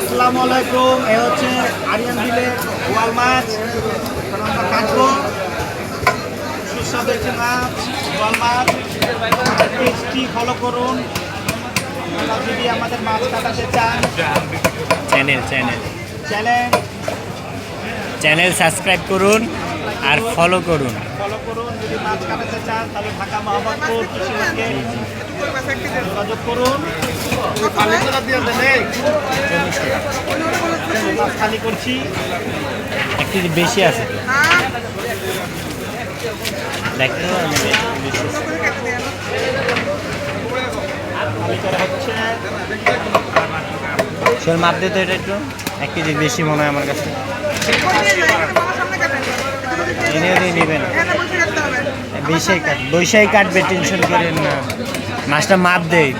আসসালামু আলাইকুম। এ হচ্ছে আরিয়ান বিলের বোয়াল মাছ। আমরা কাটবো সুস্বাদু একটি মাছ, বোয়াল মাছ। পেজটি ফলো করুন। আপনারা যদি আমাদের মাছ কাটাতে চান চ্যানেল সাবস্ক্রাইব করুন আর ফলো করুন। যদি মাছ কাটাতে চান তাহলে ঢাকা মোহাম্মদপুর কৃষি মার্কেট যোগাযোগ করুন। মাছ খালি করছি, একটু বেশি আছে দেখতে খালি করা হচ্ছে। শোল মাপ দিতে এটা একটু 1 কেজি বেশি মনে হয় আমার কাছে। এনে নেবেন বৈশাই কাটবে, টেনশন করেন না, মাছটা মাপ দেয়।